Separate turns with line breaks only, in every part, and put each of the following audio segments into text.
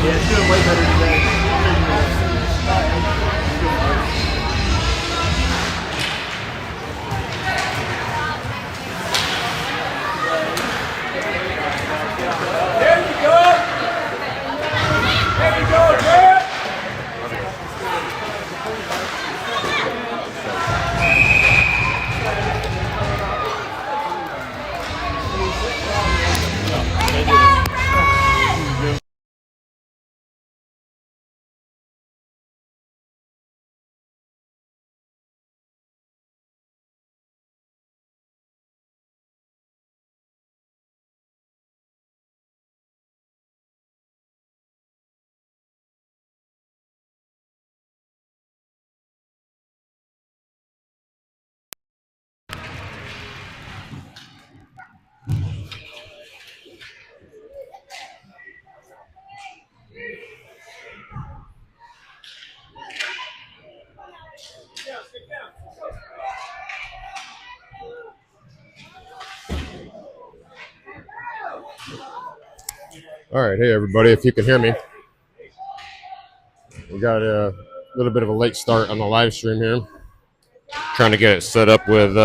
Yeah, it's doing way better today. There you go! There you go, Brad!
All right, hey everybody, if you can hear me. We got a little bit of a late start on the live stream here. Trying to get it set up with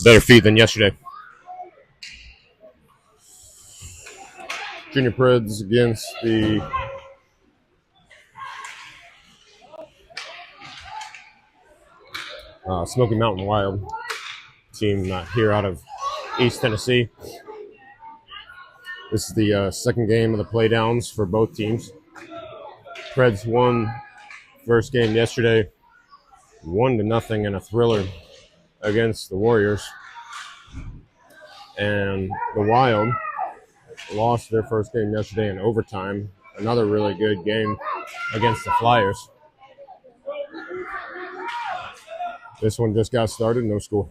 better feed than yesterday. Junior Preds against the Smoky Mountain Wild team here out of East Tennessee. This is the second game of the playdowns for both teams. Preds won first game yesterday, 1-0 in a thriller against the Warriors. And the Wild lost their first game yesterday in overtime. Another really good game against the Flyers. This one just got started, no score.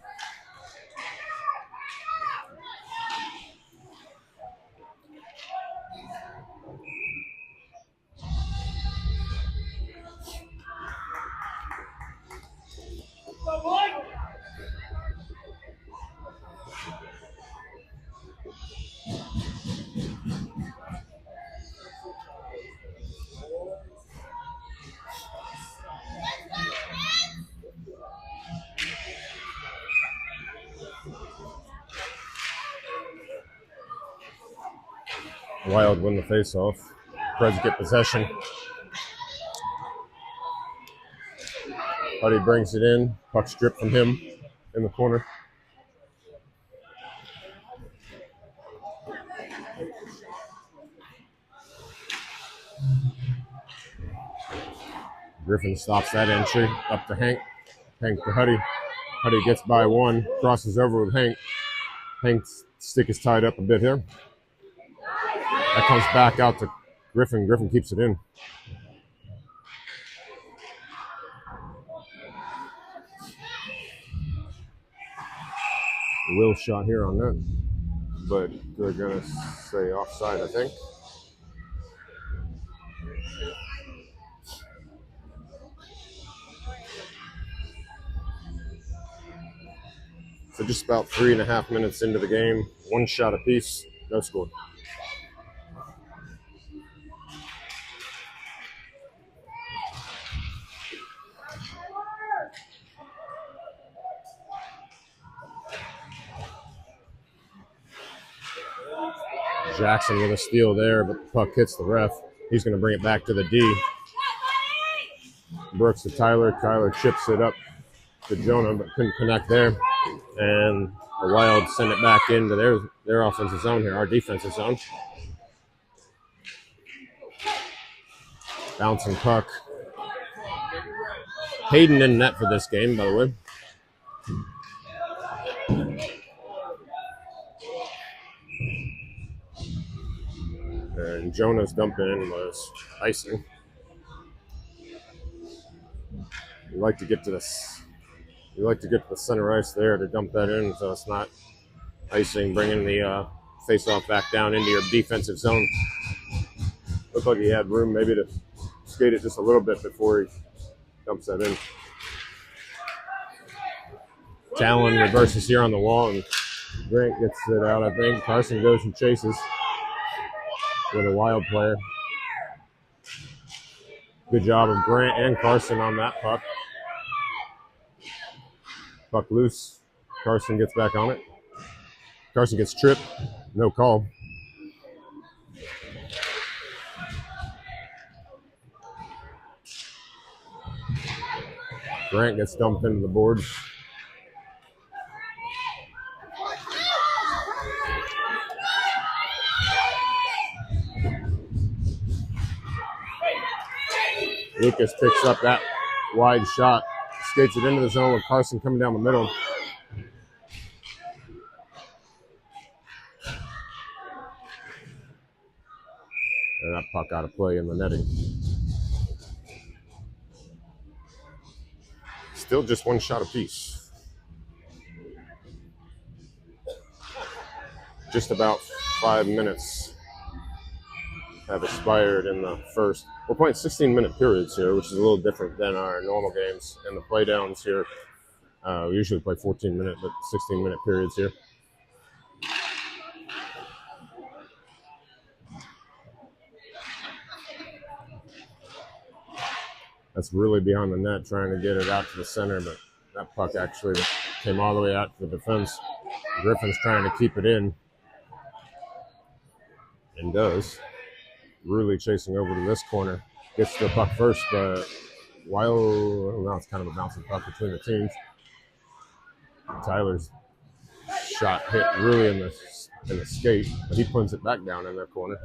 Wild win the faceoff. Preds get possession. Buddy brings it in. Puck stripped from him in the corner. Griffin stops that entry. Up to Hank. Hank to Huddy. Huddy gets by one. Crosses over with Hank. Hank's stick is tied up a bit here. That comes back out to Griffin. Griffin keeps it in. Will shot here on that, but they're going to say offside, I think. So just about 3.5 minutes into the game, one shot apiece, no score. Jackson with a steal there, but the puck hits the ref. He's going to bring it back to the D. Brooks to Tyler. Tyler chips it up to Jonah, but couldn't connect there. And the Wild send it back into their offensive zone here, our defensive zone. Bouncing puck. Hayden in net for this game, by the way. And Jonah's dumping in was icing. You like to get to this. You like to get to the center ice there to dump that in, so it's not icing, bringing the face-off back down into your defensive zone. Looked like he had room maybe to skate it just a little bit before he dumps that in. Talon reverses here on the wall, and Grant gets it out, I think. Carson goes and chases with a Wild player. Good job of Grant and Carson on that puck. Puck loose. Carson gets back on it. Carson gets tripped. No call. Grant gets dumped into the boards. Lucas picks up that wide shot, skates it into the zone with Carson coming down the middle. And that puck out of play in the netting. Still just one shot apiece. Just about 5 minutes have expired in the first. We're playing 16-minute periods here, which is a little different than our normal games. And the playdowns here, we usually play 14-minute, but 16-minute periods here. That's really behind the net, trying to get it out to the center, but that puck actually came all the way out to the defense. Griffin's trying to keep it in, and does. Really chasing over to this corner. Gets the puck first, but Wild, now it's kind of a bouncing puck between the teams. Tyler's shot hit really in the skate, but he puts it back down in their corner.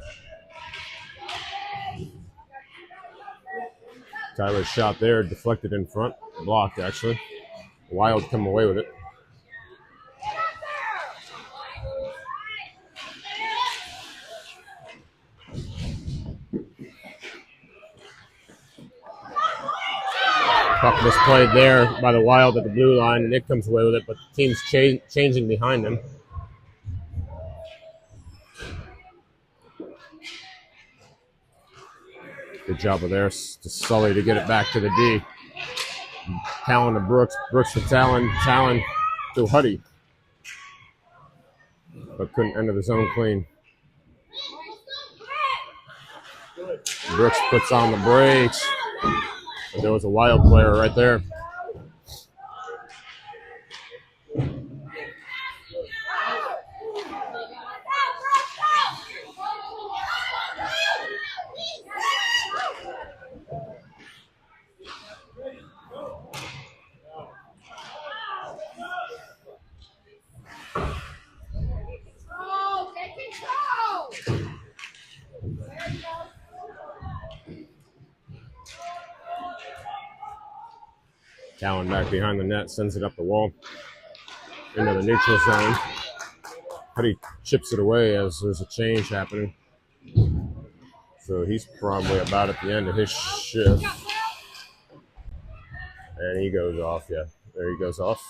Tyler's shot there, deflected in front, blocked actually. Wild come away with it. Puck misplayed there by the Wild at the blue line. Nick comes away with it, but the team's changing behind him. Good job of theirs to Sully to get it back to the D. Talon to Brooks. Brooks to Talon. Talon to Huddy. But couldn't enter the zone clean. Brooks puts on the brakes. But there was a Wild player right there. Talon back behind the net, sends it up the wall into the neutral zone. Huddy chips it away as there's a change happening. So he's probably about at the end of his shift. And he goes off, yeah. There he goes off.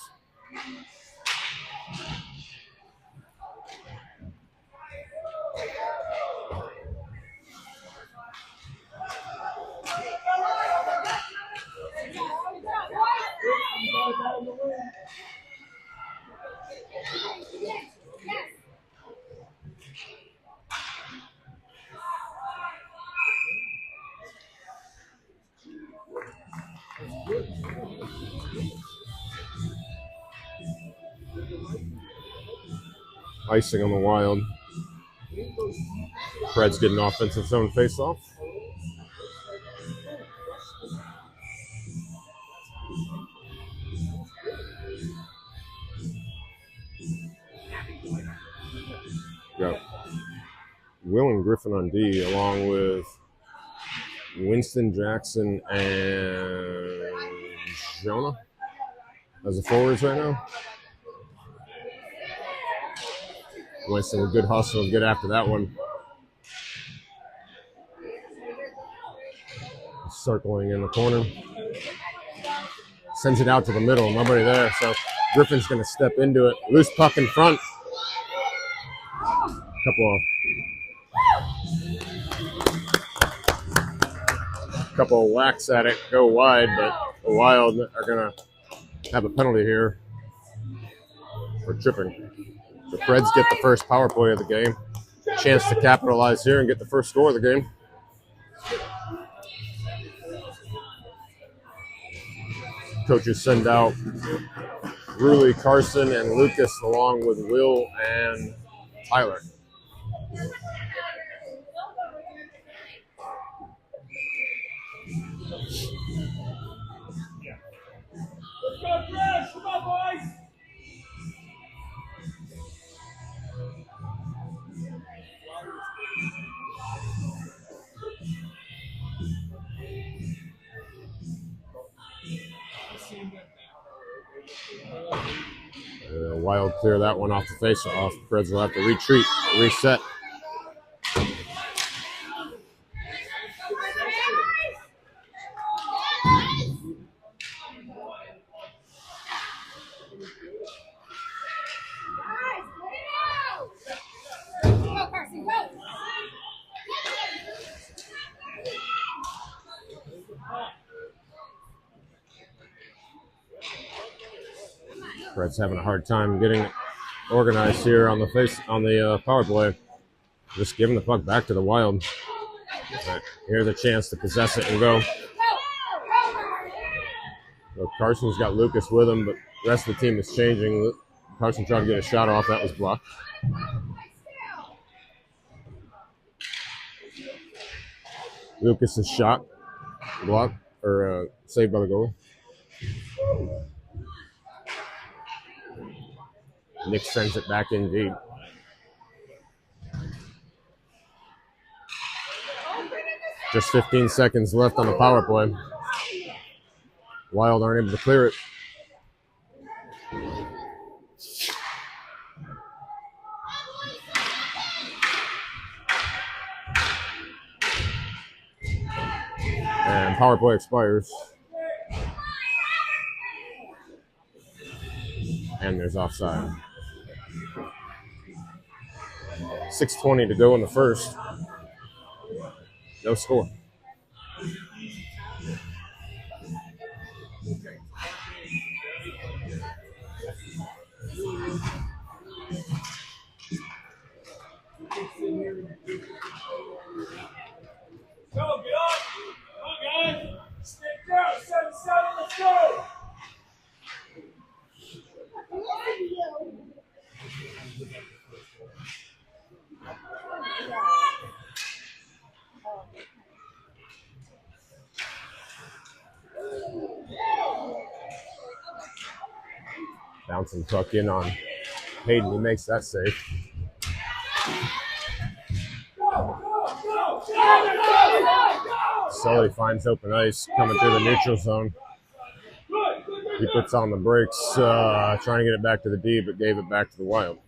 Icing on the Wild. Preds get an offensive zone face-off. Got Will and Griffin on D, along with Winston, Jackson, and Jonah as the forwards right now. Winston with good hustle and get after that one. Circling in the corner. Sends it out to the middle. Nobody there. So Griffin's going to step into it. Loose puck in front. Couple of whacks at it. Go wide, but the Wild are going to have a penalty here for tripping. The Preds get the first power play of the game. Chance to capitalize here and get the first score of the game. Coaches send out Ruley, Carson, and Lucas along with Will and Tyler.
Let's go, Preds! Come on, boys!
Wild clear that one off the face-off. Preds will have to retreat, reset. Preds having a hard time getting it organized here on the power play. Just giving the puck back to the Wild. But here's a chance to possess it and go. So Carson's got Lucas with him, but the rest of the team is changing. Carson tried to get a shot off. That was blocked. Lucas's shot blocked or saved by the goalie. Nick sends it back in deep. Just 15 seconds left on the power play. Wild aren't able to clear it. And power play expires. And there's offside. 6:20 to go in the first. No score.
Go, get up! Come on, guys! Stick down! 7-7, let's go!
Bouncing puck in on Hayden. He makes that save. Sully finds open ice coming through the neutral zone. He puts on the brakes, trying to get it back to the D, but gave it back to the Wild.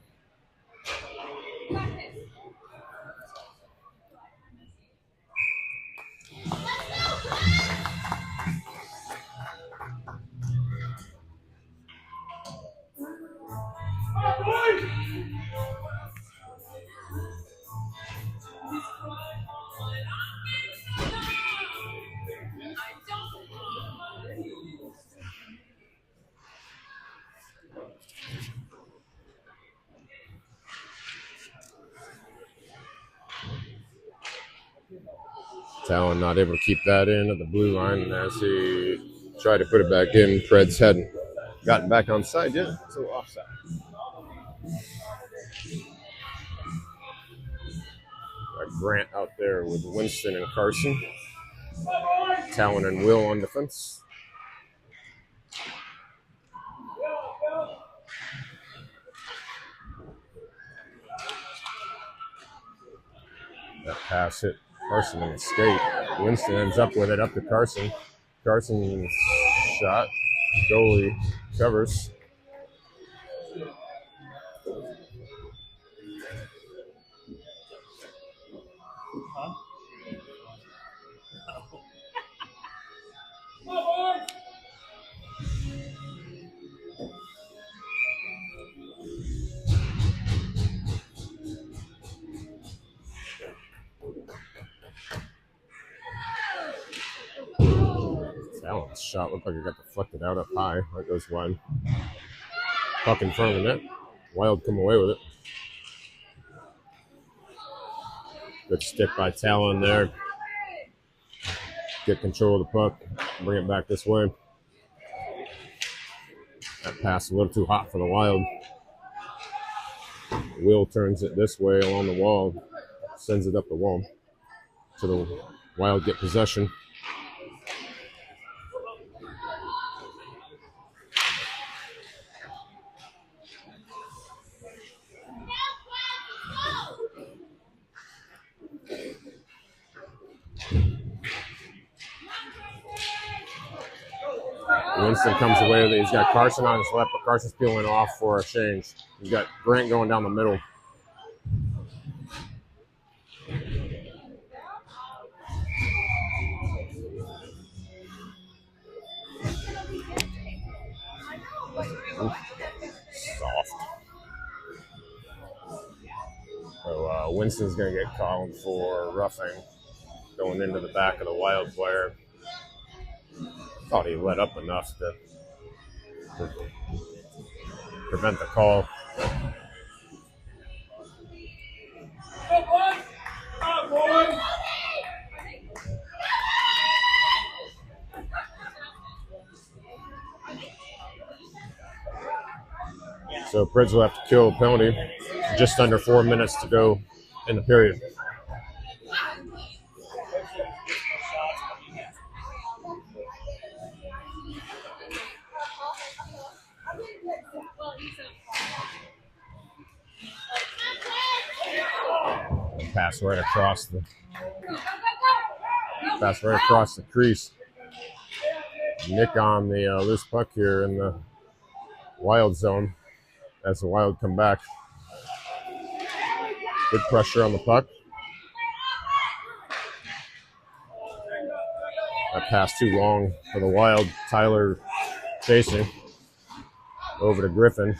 Talon not able to keep that in at the blue line as he tried to put it back in. Preds hadn't gotten back on side yet, so offside. Got Grant out there with Winston and Carson. Talon and Will on defense. That pass hit Carson in the skate. Winston ends up with it up to Carson. Carson's shot. Goalie covers. Allen's shot looked like it got deflected out up high. That goes wide. Puck in front of the net. Wild come away with it. Good stick by Talon there. Get control of the puck. Bring it back this way. That pass a little too hot for the Wild. Will turns it this way along the wall. Sends it up the wall. So the Wild get possession. Winston comes away with it. He's got Carson on his left, but Carson's peeling off for a change. He's got Grant going down the middle. Soft. So Winston's going to get called for roughing going into the back of the Wild player. Thought he let up enough to prevent the call. So Preds will have to kill a penalty. Just under 4 minutes to go in the period. Pass right across the crease. Nick on the loose puck here in the Wild zone as the Wild come back. Good pressure on the puck. That pass too long for the Wild. Tyler chasing over to Griffin.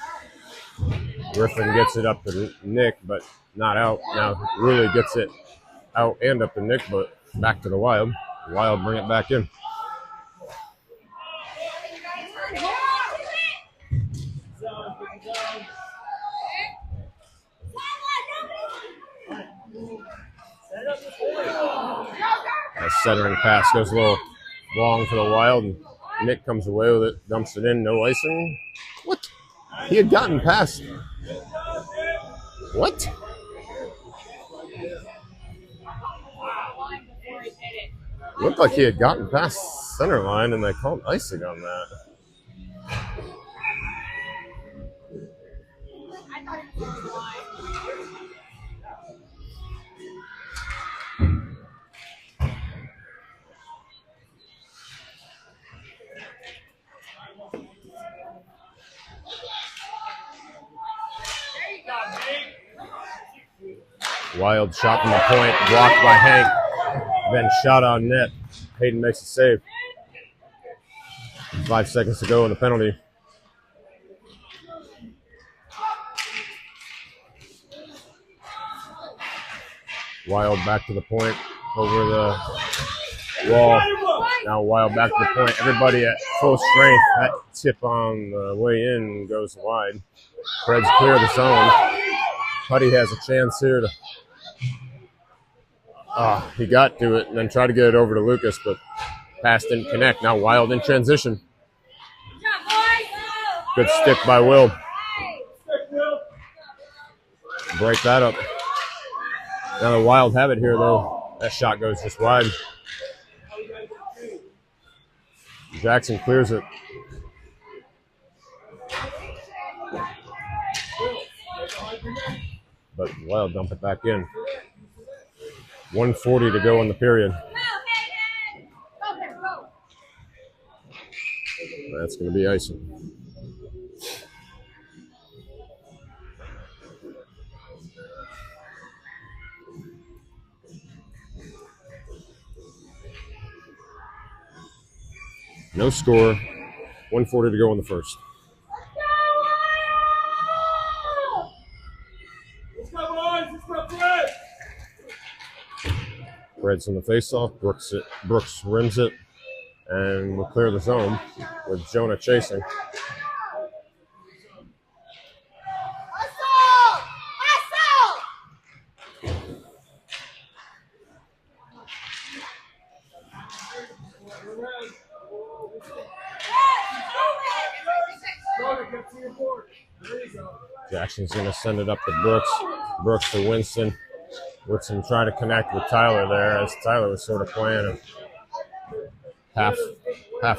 Griffin gets it up to Nick, but not out. Now really gets it out and up to Nick, but back to the Wild. The Wild bring it back in. A centering pass goes a little long for the Wild, and Nick comes away with it, dumps it in, no icing. What? He had gotten past. What? Looked like he had gotten past center line, and they called icing on that. Wild shot from the point, blocked by Hank, then shot on net. Hayden makes a save. 5 seconds to go in the penalty. Wild back to the point, over the wall. Now Wild back to the point. Everybody at full strength. That tip on the way in goes wide. Preds clear the zone. Putty has a chance here to. He got to it and then tried to get it over to Lucas, but pass didn't connect. Now Wild in transition. Good stick by Will. Break that up. Now the Wild have it here, though. That shot goes just wide. Jackson clears it. But Wild dump it back in. 1:40 to go in the period. That's going to be icing. No score. 1:40 to go in the first.
Let's go, boys. Let's go, Preds.
Preds in the face-off. Brooks rims it and will clear the zone with Jonah chasing. Jackson's going to send it up to Brooks. Brooks to Winston. Winston trying to connect with Tyler there as Tyler was sort of playing half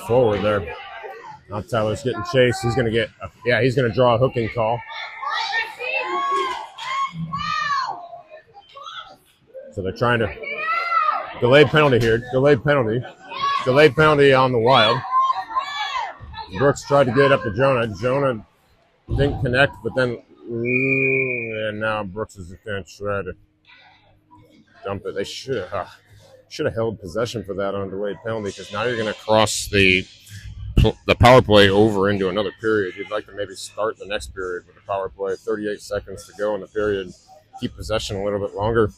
forward there. Now Tyler's getting chased. He's going to get, he's going to draw a hooking call. So they're trying to, delayed penalty here. Delayed penalty on the Wild. Brooks tried to get it up to Jonah. Jonah didn't connect, but then, and now Brooks is going to try to dump it. They should have held possession for that on delayed penalty, because now you're going to cross the power play over into another period. You'd like to maybe start the next period with the power play. 38 seconds to go in the period. Keep possession a little bit longer.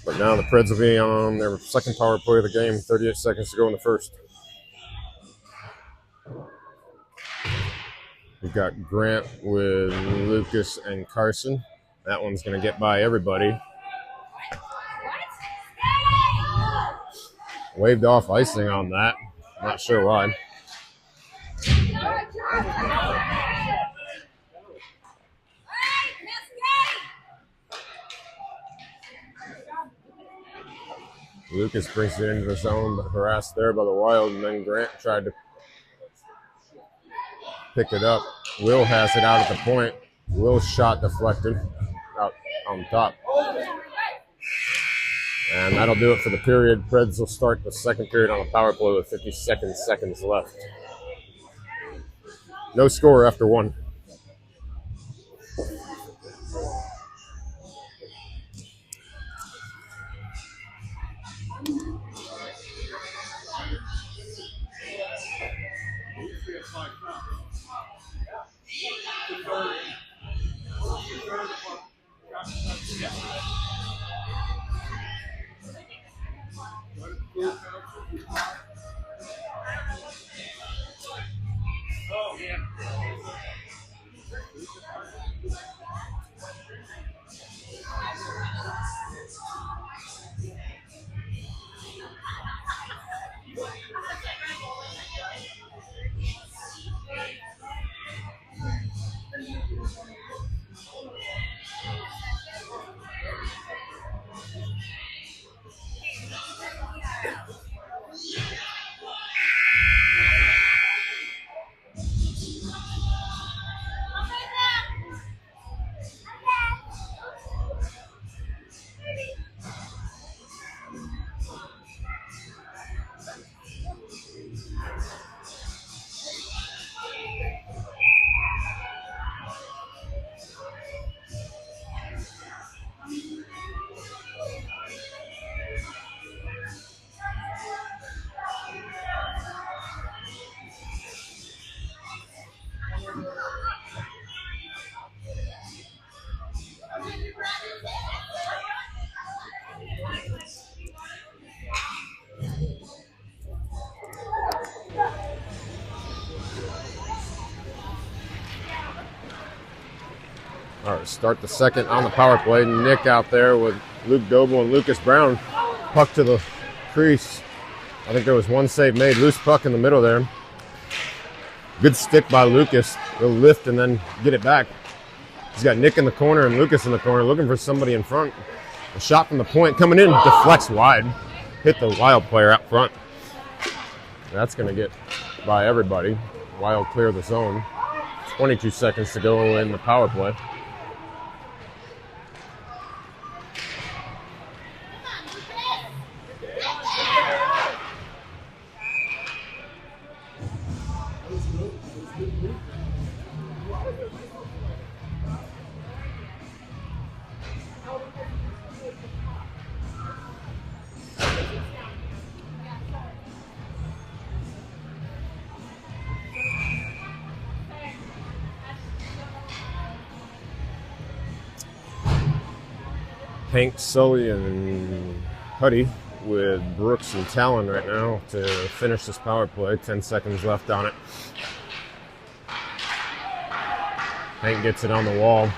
But now the Preds will be on their second power play of the game. 38 seconds to go in the first. We've got Grant with Lucas and Carson. That one's going to get by everybody. Waved off icing on that. Not sure why. Lucas brings it into the zone, but harassed there by the Wild, and then Grant tried to pick it up. Will has it out at the point. Will's shot deflected out on top. And that'll do it for the period. Preds will start the second period on a power play with 52 seconds left. No score after one. All right, start the second on the power play. Nick out there with Luke Doble and Lucas Brown. Puck to the crease. I think there was one save made. Loose puck in the middle there. Good stick by Lucas. He'll lift and then get it back. He's got Nick in the corner and Lucas in the corner looking for somebody in front. A shot from the point coming in, deflects wide. Hit the Wild player out front. That's going to get by everybody. Wild clear the zone. 22 seconds to go in the power play. Hank, Sully, and Huddy with Brooks and Talon right now to finish this power play. 10 seconds left on it. Hank gets it on the wall.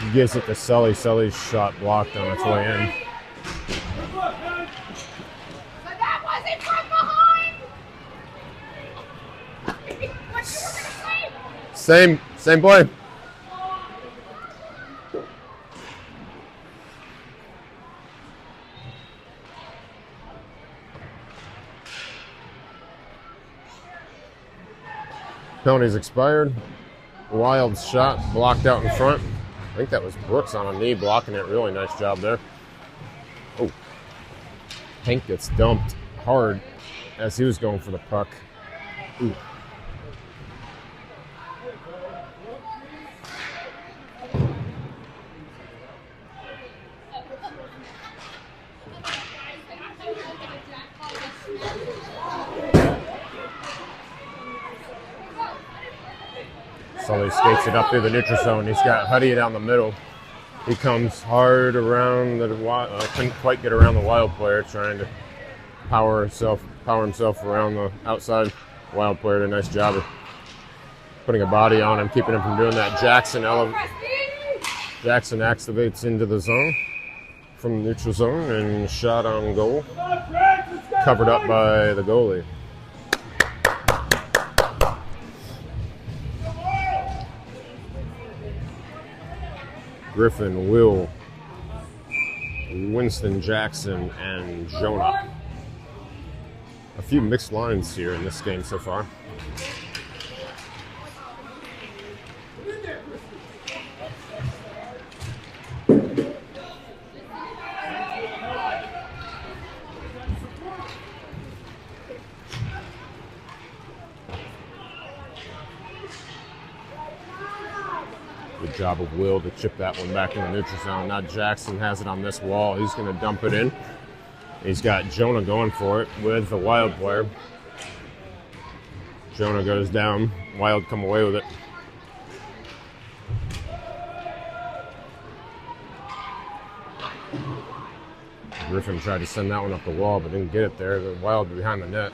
He gives it to Sully. Sully's shot blocked on its way in.
But that wasn't from behind! What you were gonna say?
Same play. Penalty's expired. Wild's shot blocked out in front. I think that was Brooks on a knee blocking it. Really nice job there. Oh, Hank gets dumped hard as he was going for the puck. Ooh. Sully skates it up through the neutral zone. He's got Huddy down the middle. He comes hard around the couldn't quite get around the Wild player, trying to power himself around the outside. Wild player did a nice job of putting a body on him, keeping him from doing that. Jackson activates into the zone from the neutral zone and shot on goal, covered up by the goalie. Griffin, Will, Winston, Jackson, and Jonah. A few mixed lines here in this game so far. Good job of Will to chip that one back in the neutral zone. Now Jackson has it on this wall. He's going to dump it in. He's got Jonah going for it with the Wild player. Jonah goes down. Wild come away with it. Griffin tried to send that one up the wall, but didn't get it there. The Wild behind the net.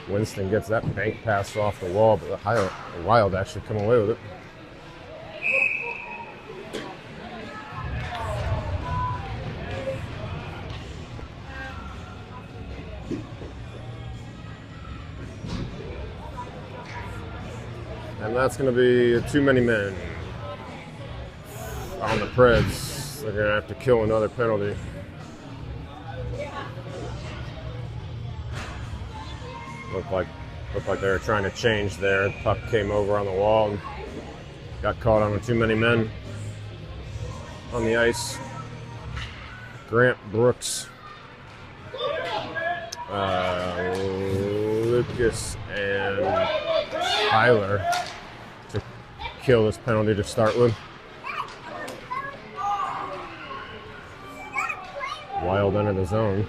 Winston gets that bank pass off the wall, but the Wild actually come away with it. And that's going to be too many men on the Preds. They're going to have to kill another penalty. Looked like they were trying to change there. The puck came over on the wall and got caught on with too many men on the ice. Grant, Brooks, Lucas, and Tyler to kill this penalty to start with. Wild under the zone.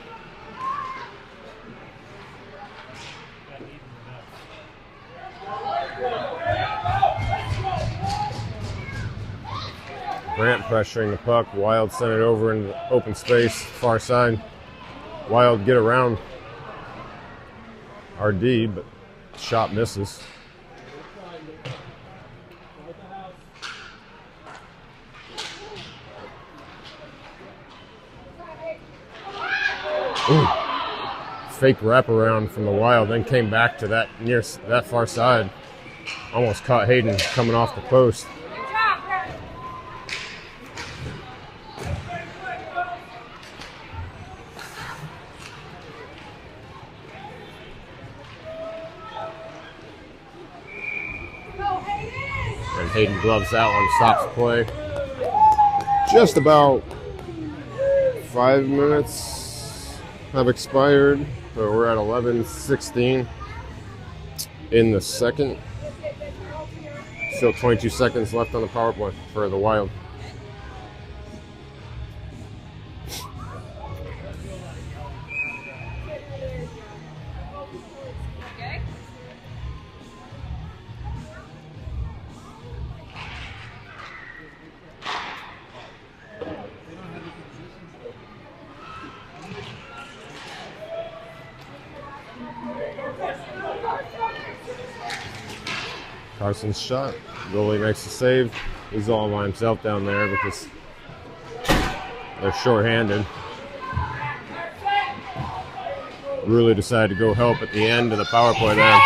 Grant pressuring the puck. Wild sent it over into the open space, far side. Wild get around RD, but shot misses. Ooh. Fake wraparound from the Wild, then came back to that far side. Almost caught Hayden coming off the post. And Hayden gloves that one, stops play. Just about 5 minutes have expired. So we're at 11:16 in the second. Still 22 seconds left on the power play for the Wild. Carson's shot. Goalie makes the save. He's all by himself down there because they're shorthanded. Really decided to go help at the end of the power play there.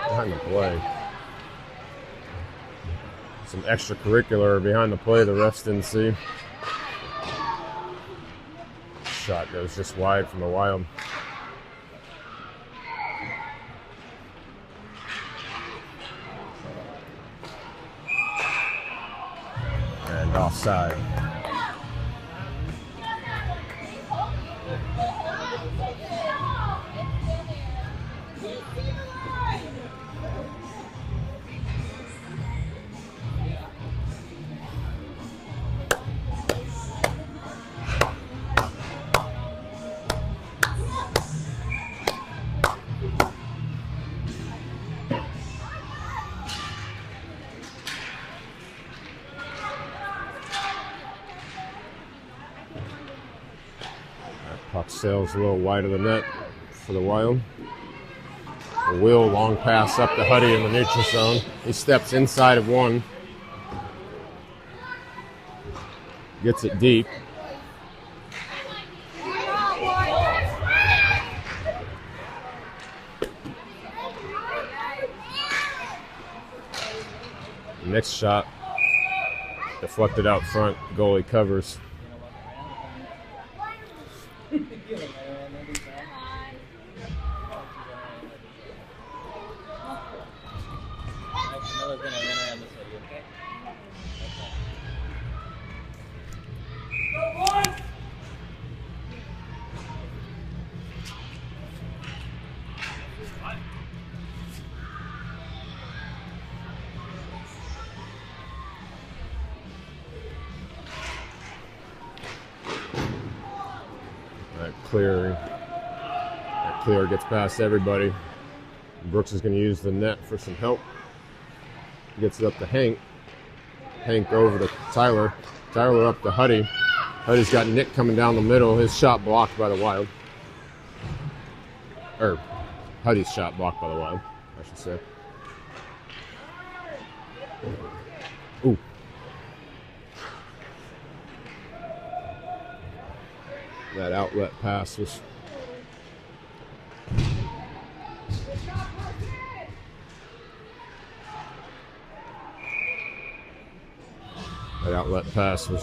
Behind the play. Some extracurricular behind the play the refs didn't see. Shot goes just wide from the Wild. And offside. Puck sails a little wide of the net for the Wild. A Will long pass up to Huddy in the neutral zone. He steps inside of one. Gets it deep. Next shot deflected out front. Goalie covers. That clear gets past everybody. Brooks is going to use the net for some help. Gets it up to Hank. Hank over to Tyler. Tyler up to Huddy. Huddy's got Nick coming down the middle. His shot blocked by the Wild. Or Huddy's shot blocked by the Wild, I should say. Ooh. That outlet pass was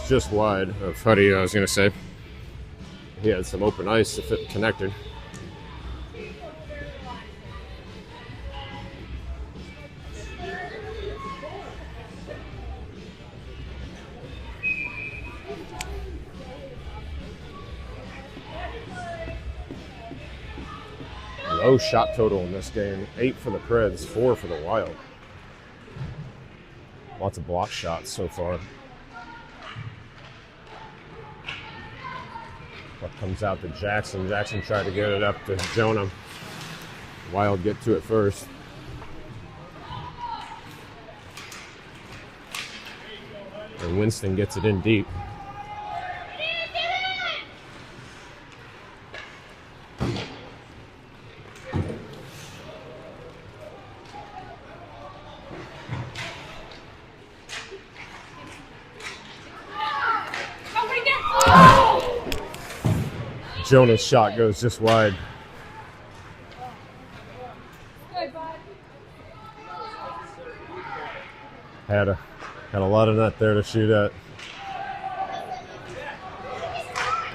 just wide of Huddy, I was going to say. He had some open ice if it connected. Low shot total in this game. 8 for the Preds, 4 for the Wild. Lots of block shots so far. Puck comes out to Jackson. Jackson tried to get it up to Jonah. Wild get to it first. And Winston gets it in deep. Jonah's shot goes just wide. Had a lot of net there to shoot at.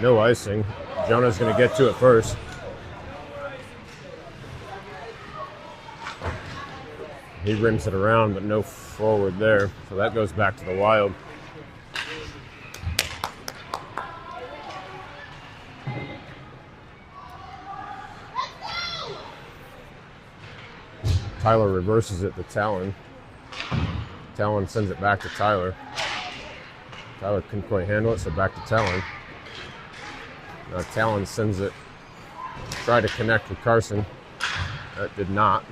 No icing. Jonah's going to get to it first. He rims it around, but no forward there. So that goes back to the Wild. Tyler reverses it to Talon. Talon sends it back to Tyler. Tyler couldn't quite handle it, so back to Talon. Now Talon sends it. Tried to connect with Carson. That did not.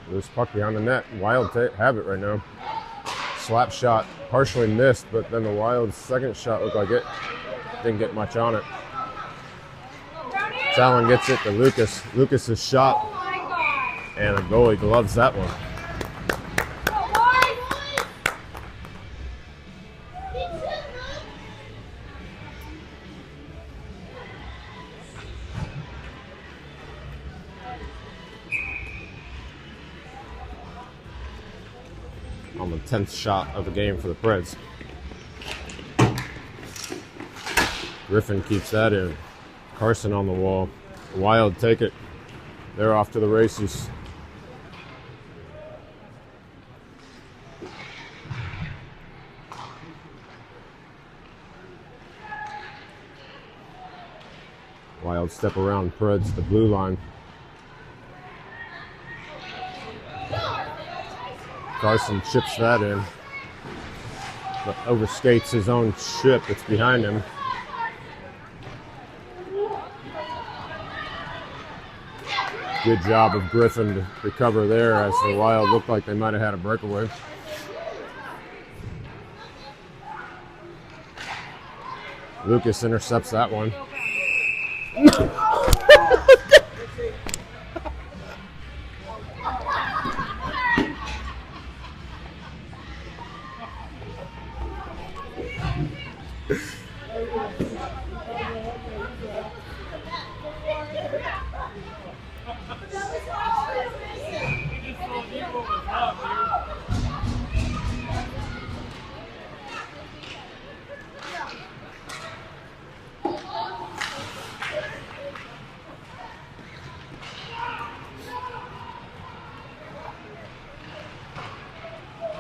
Loose puck behind the net. Wild have it right now. Slap shot, partially missed, but then the Wild's second shot looked like it didn't get much on it. Talon gets it to Lucas. Lucas's shot, and the goalie gloves that one. On the 10th shot of the game for the Preds. Griffin keeps that in. Carson on the wall. Wild take it. They're off to the races. Wild step around Preds, the blue line. Carson chips that in, but overskates his own ship that's behind him. Good job of Griffin to recover there as the Wild looked like they might have had a breakaway. Lucas intercepts that one.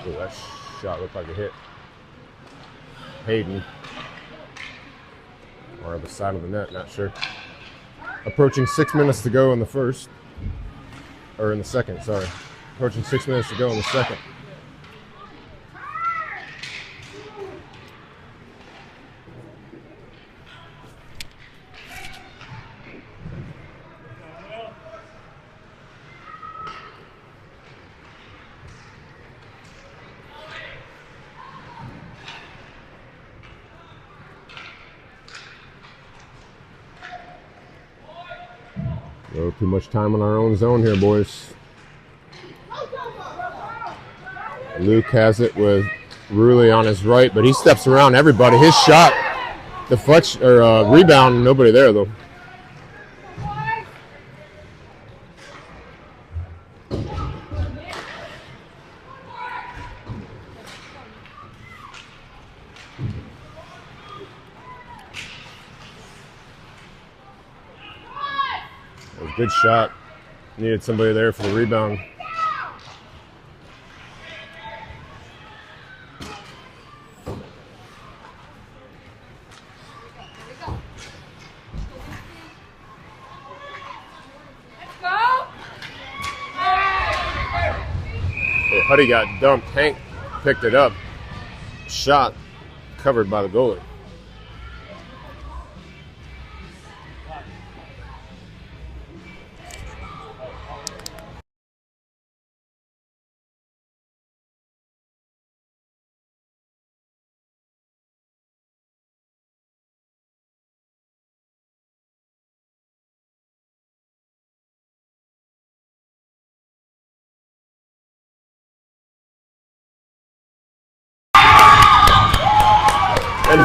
Ooh, that shot looked like it hit Hayden. Or the side of the net, not sure. Approaching 6 minutes to go in the first. Or in the second, sorry. Approaching 6 minutes to go in the second. No too much time on our own zone here, boys. Luke has it with Rulli on his right, but he steps around everybody. His shot, deflection or rebound, nobody there though. It was a good shot. Needed somebody there for the rebound. Huddy got dumped. Hank picked it up. Shot covered by the goalie.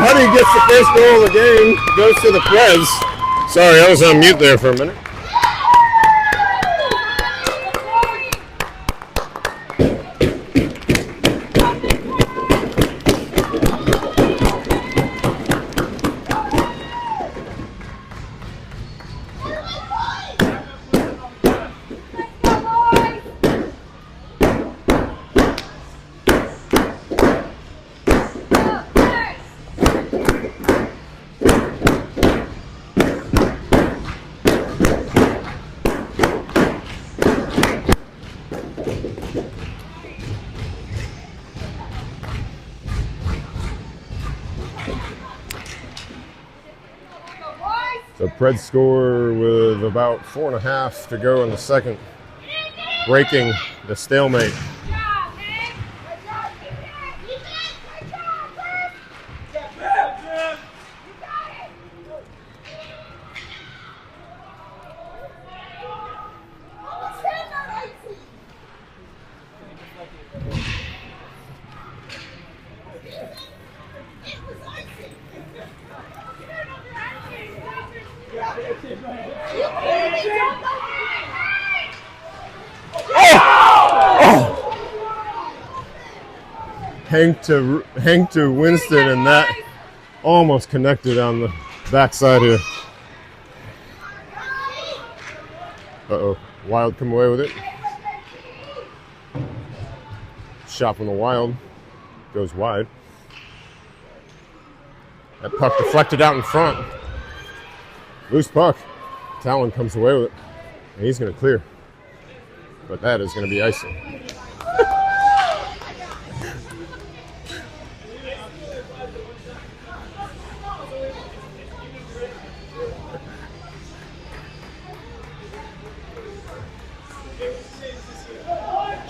Huddy gets the first goal of the game. Goes to the Preds. Sorry, I was on mute there for a minute. The Preds score with about 4.5 to go in the second, breaking the stalemate. Hank to Winston, and that almost connected on the backside here. Uh-oh, Wild come away with it. Shot from the Wild, goes wide. That puck deflected out in front. Loose puck. Talon comes away with it, and he's going to clear. But that is going to be icing.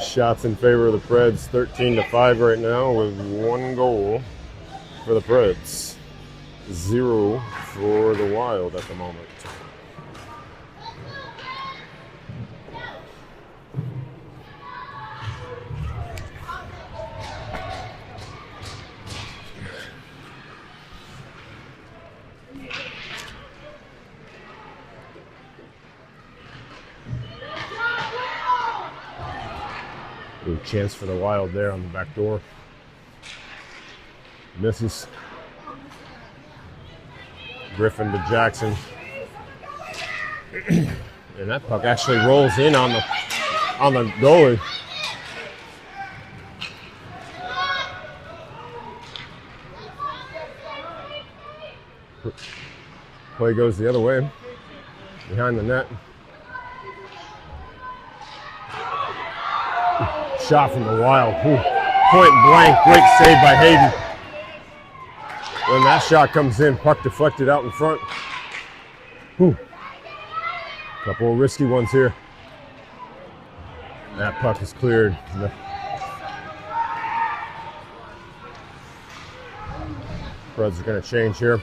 Shots in favor of the Preds, 13-5 right now, with 1 goal for the Preds, 0 for the Wild at the moment. Good chance for the Wild there on the back door. Misses. Griffin to Jackson. And that puck actually rolls in on the goalie. Play goes the other way, behind the net. Shot from the Wild. Ooh. Point blank, great save by Hayden. When that shot comes in, puck deflected out in front. Ooh. Couple of risky ones here. That puck is cleared. Preds are going to change here.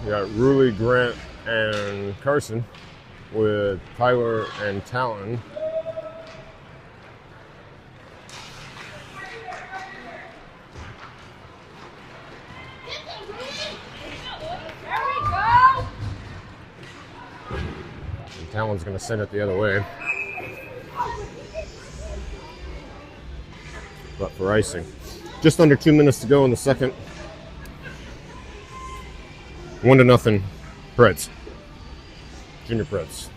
We got Ruley, Grant, and Carson with Tyler and Talon. And Talon's going to send it the other way. But for icing. Just under 2 minutes to go in the second. 1-0, Preds. Junior Preds.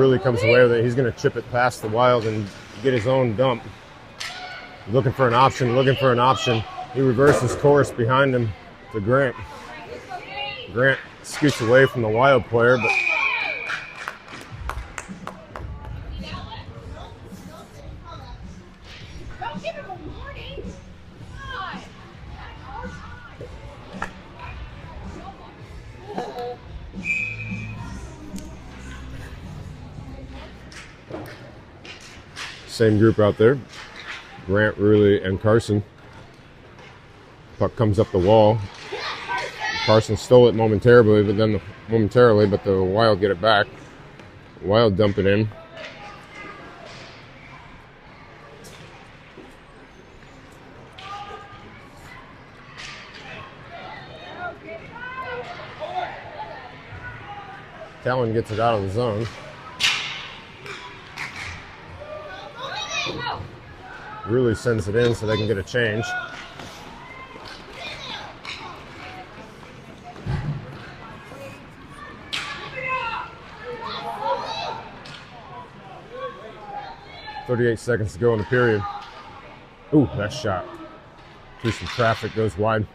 really comes away with it. He's going to chip it past the Wild and get his own dump. Looking for an option, looking for an option. He reverses course behind him to Grant. Grant scoots away from the Wild player, but
Don't give him a warning. God.
same group out there. Grant, Ruley, and Carson. Puck comes up the wall. Carson stole it momentarily, but the Wild get it back. Wild dump it in. Talon gets it out of the zone. Ruley sends it in so they can get a change. .38 seconds to go in the period. Ooh, that shot. Through some traffic, goes wide.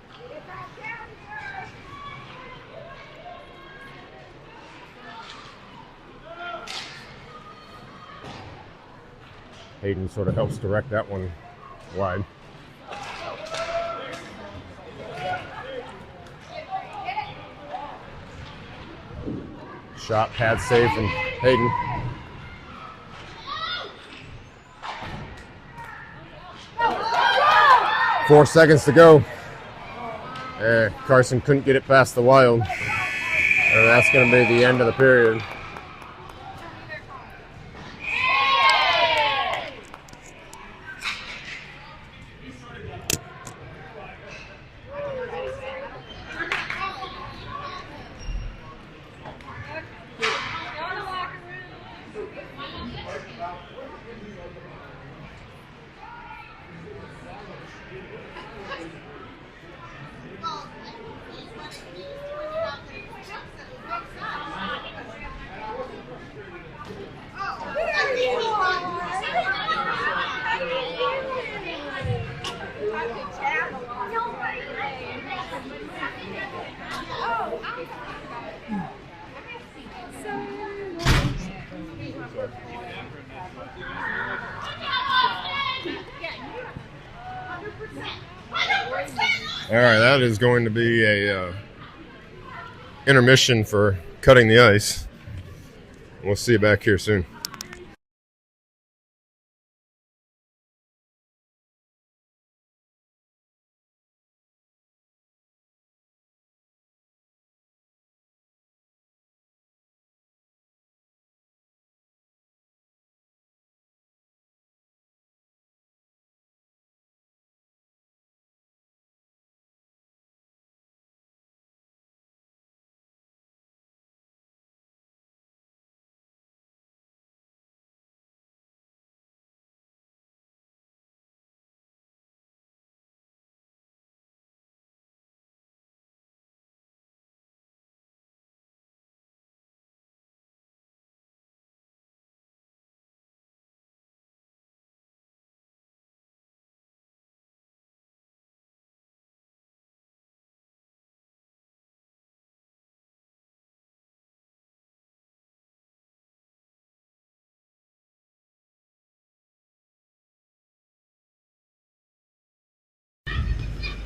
Hayden sort of helps direct that one wide. Shot, pad save from Hayden. Four seconds to go. Carson couldn't get it past the Wild. And that's going to be the end of the period. All right, that is going to be a intermission for cutting the ice. We'll see you back here soon.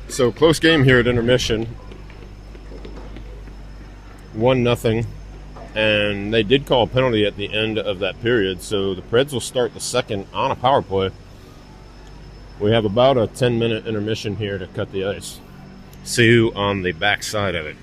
So close game here at intermission. 1-0. And they did call a penalty at the end of that period. So the Preds will start the second on a power play. We have about a 10-minute intermission here to cut the ice. See you on the back side of it.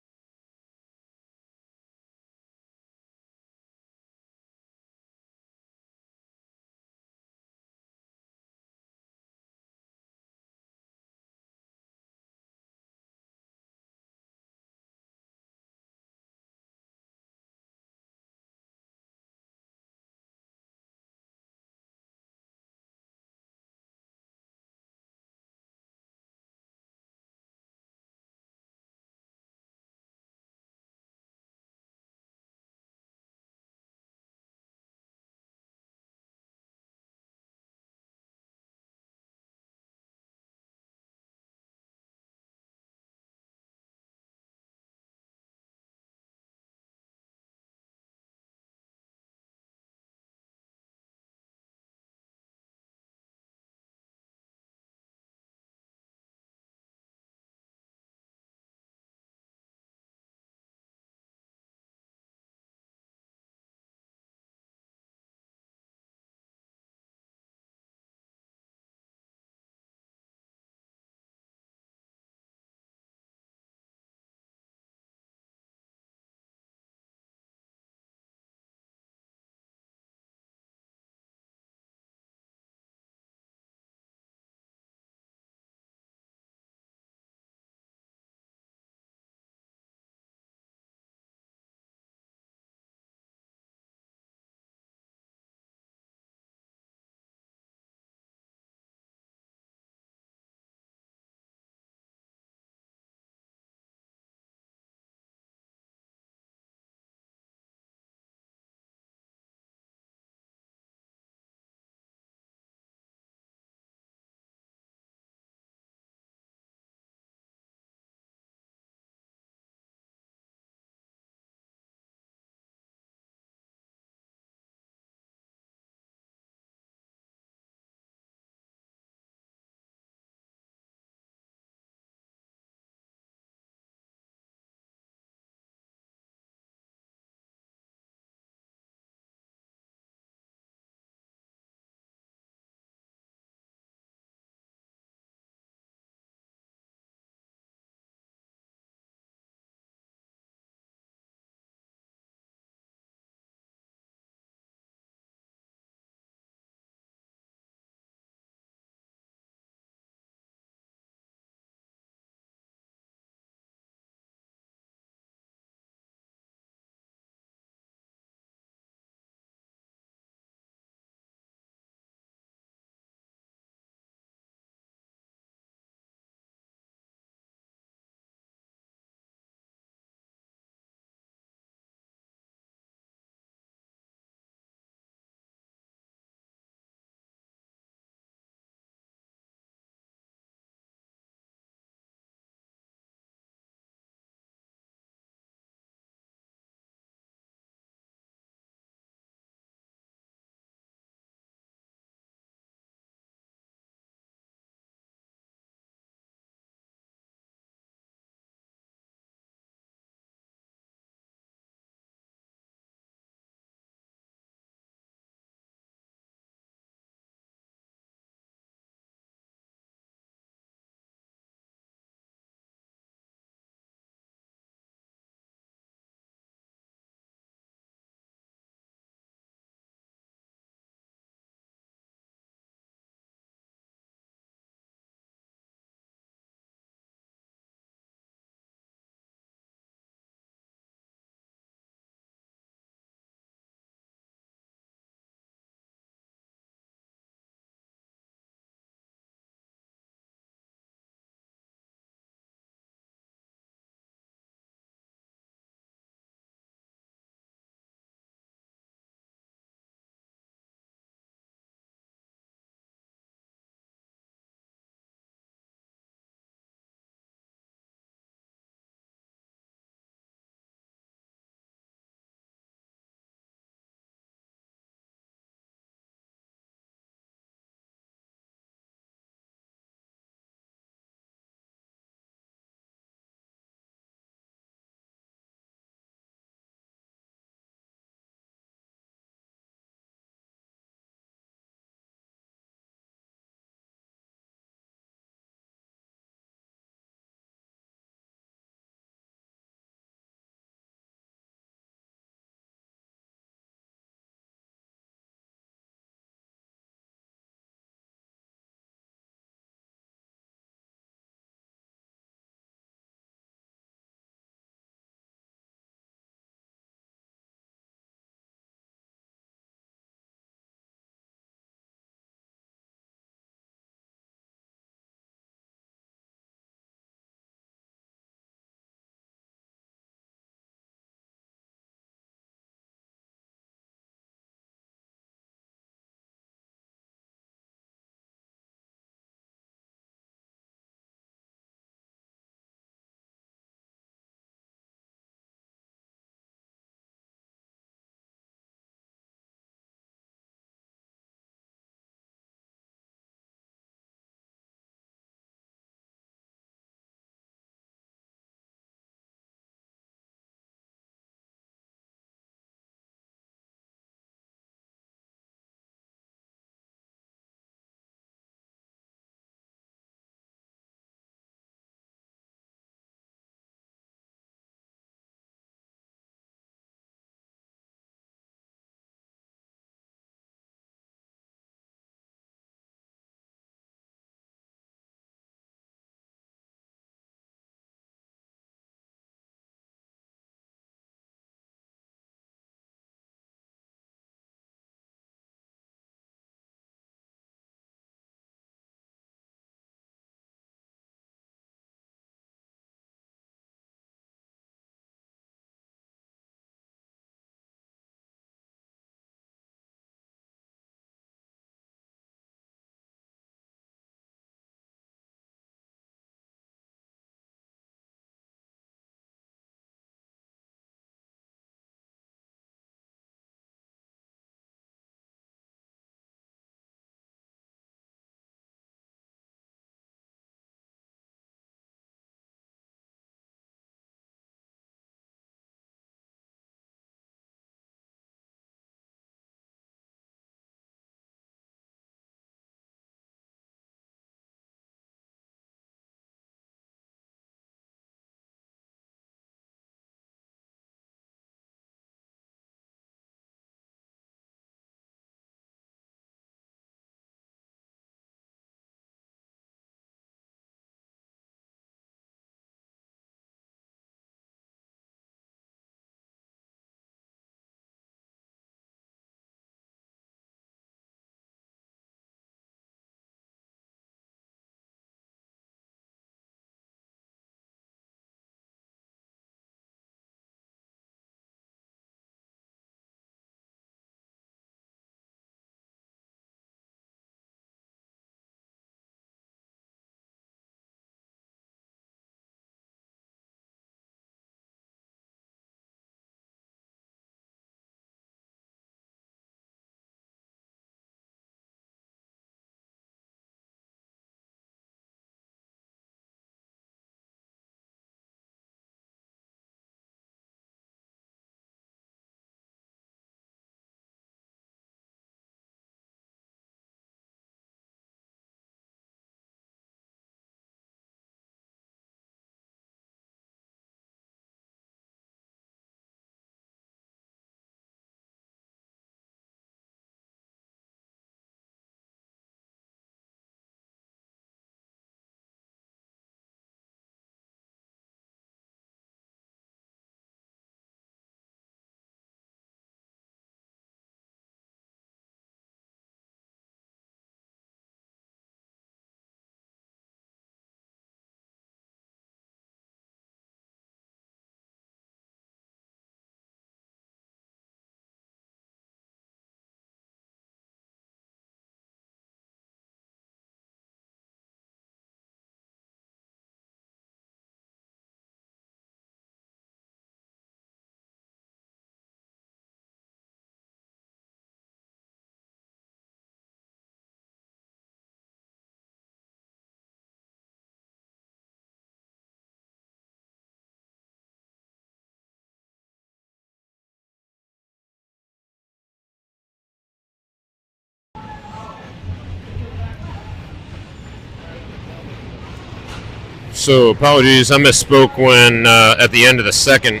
So apologies, I misspoke when at the end of the second,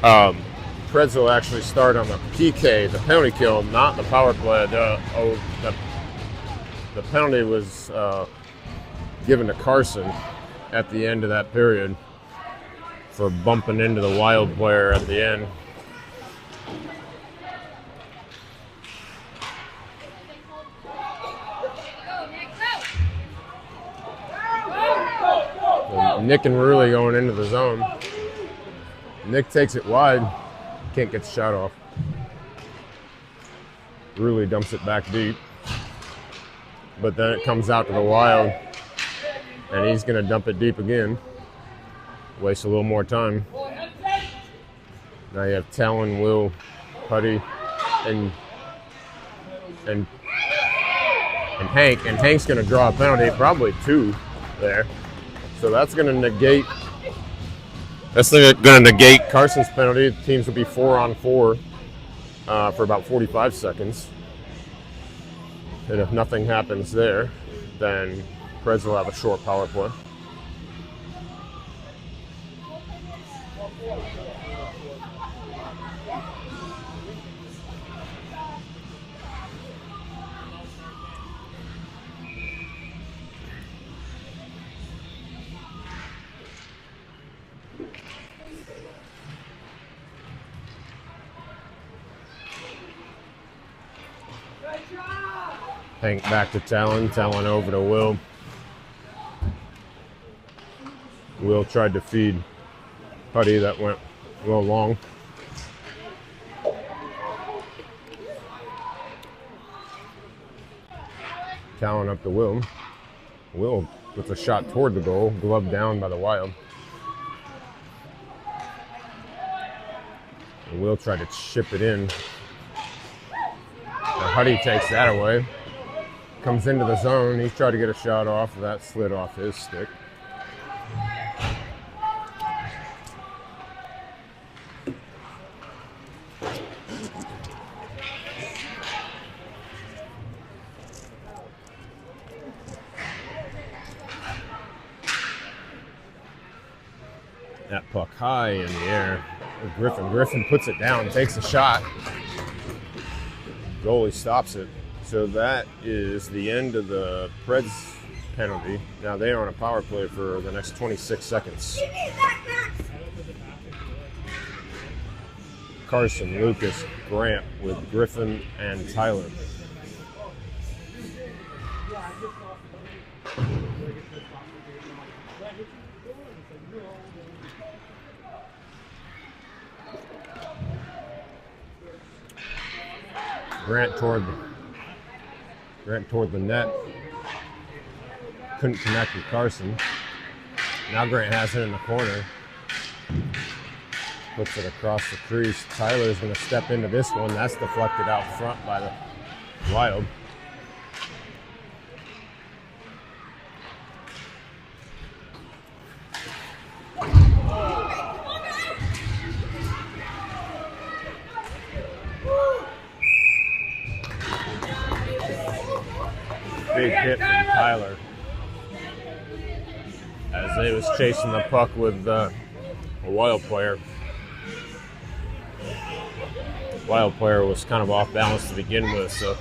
Preds will actually start on the PK, the penalty kill, not the power play. The penalty was given to Carson at the end of that period for bumping into the Wild player at the end. Nick and Rulli going into the zone. Nick takes it wide, can't get the shot off. Rulli dumps it back deep, but then it comes out to the Wild, and he's going to dump it deep again. Waste a little more time. Now you have Talon, Will, Putty, and Hank, and Hank's going to draw a penalty, probably 2 there. So that's going to negate. That's going to negate Carson's penalty. Teams will be 4-on-4 for about 45 seconds. And if nothing happens there, then Preds will have a short power play. Hank back to Talon, Talon over to Will. Will tried to feed Putty, that went a little long. Talon up to Will. Will with a shot toward the goal, gloved down by the Wild. And Will tried to chip it in. Now Huddy takes that away. Comes into the zone. He's tried to get a shot off. That slid off his stick. That puck high in the air. Griffin puts it down, takes a shot. Goalie stops it. So that is the end of the Preds penalty. Now they are on a power play for the next 26 seconds. Carson, Lucas, Grant with Griffin and Tyler. Grant toward the net. Couldn't connect with Carson. Now Grant has it in the corner. Puts it across the crease. Tyler's going to step into this one. That's deflected out front by the Wild. Big hit from Tyler as they was chasing the puck with a Wild player. Wild player was kind of off balance to begin with, so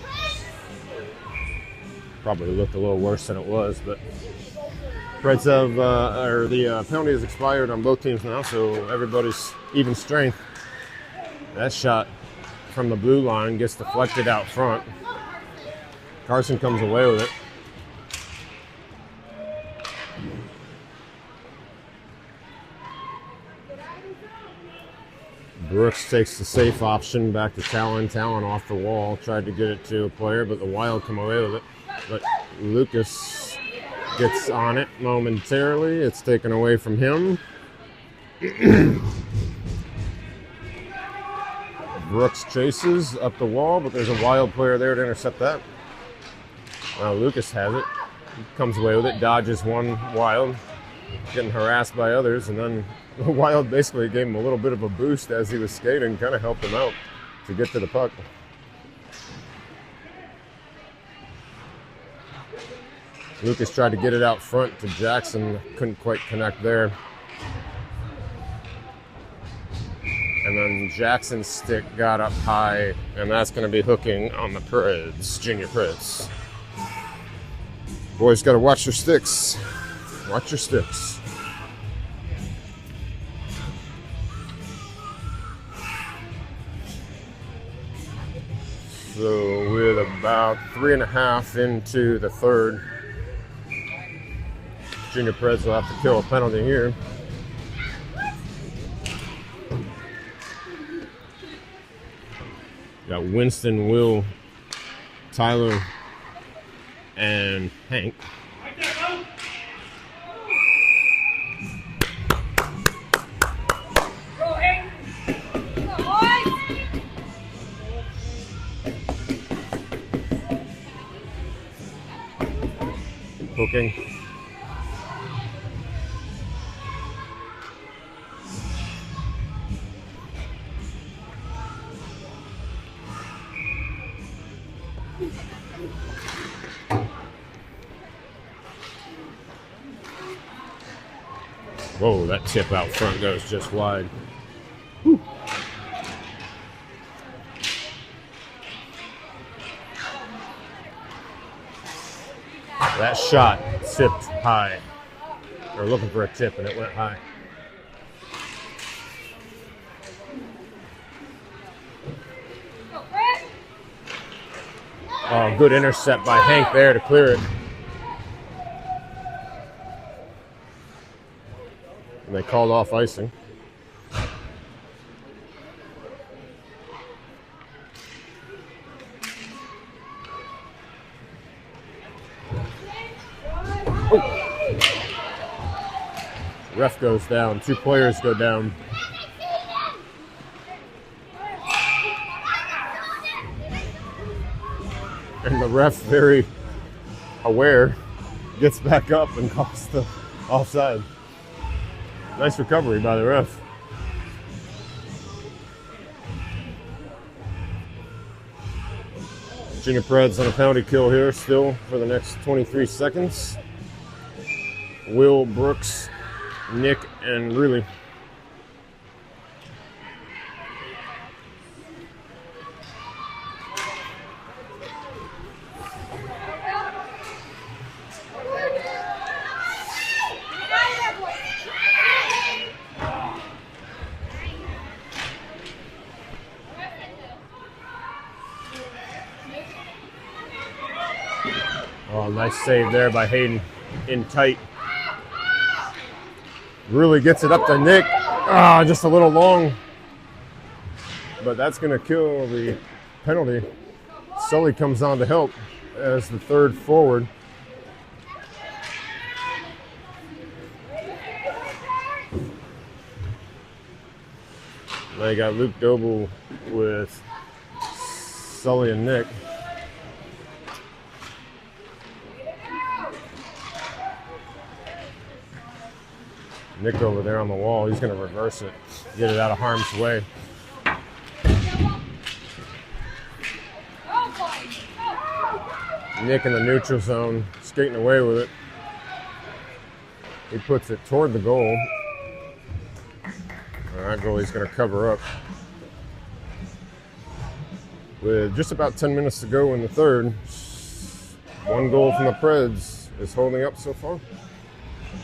probably looked a little worse than it was. But Preds have, the penalty has expired on both teams now, so everybody's even strength. That shot from the blue line gets deflected out front. Carson comes away with it. Brooks takes the safe option back to Talon. Talon off the wall. Tried to get it to a player, but the Wild come away with it. But Lucas gets on it momentarily. It's taken away from him. Brooks chases up the wall, but there's a Wild player there to intercept that. Now Lucas has it. He comes away with it, dodges one Wild, getting harassed by others, and then the Wild basically gave him a little bit of a boost as he was skating, kind of helped him out to get to the puck. Lucas tried to get it out front to Jackson, couldn't quite connect there. And then Jackson's stick got up high, and that's going to be hooking on the Preds, junior Preds. Boys got to watch your sticks. Watch your sticks. So with about 3.5 into the third, junior Preds will have to kill a penalty here. Got Winston, Will, Tyler, and Hank. Hooking. Whoa, that tip out front goes just wide. Whew. That shot tipped high. They're looking for a tip and it went high. Oh, good intercept by Hank there to clear it. And they called off icing. Oh. Ref goes down. 2 players go down. And the ref, very aware, gets back up and calls the offside. Nice recovery by the ref. Junior Preds on a penalty kill here still for the next 23 seconds. Will, Brooks, Nick, and Reilly. Oh, nice save there by Hayden in tight. Really gets it up to Nick. Ah, just a little long. But that's going to kill the penalty. Sully comes on to help as the third forward. They got Luke Doble with Sully and Nick. Nick over there on the wall, he's going to reverse it, get it out of harm's way. Nick in the neutral zone, skating away with it. He puts it toward the goal. That goalie's going to cover up. With just about 10 minutes to go in the third, 1 goal from the Preds is holding up so far.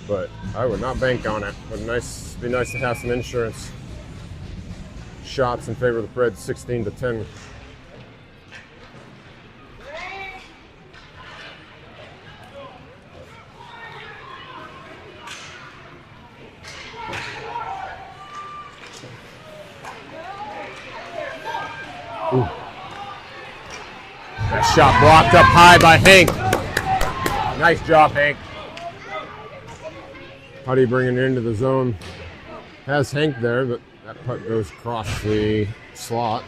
But I would not bank on it. But be nice to have some insurance shots in favor of the Preds, 16-10. Ooh. That shot blocked up high by Hank. Nice job, Hank. Putty bringing it into the zone. Has Hank there, but that puck goes across the slot.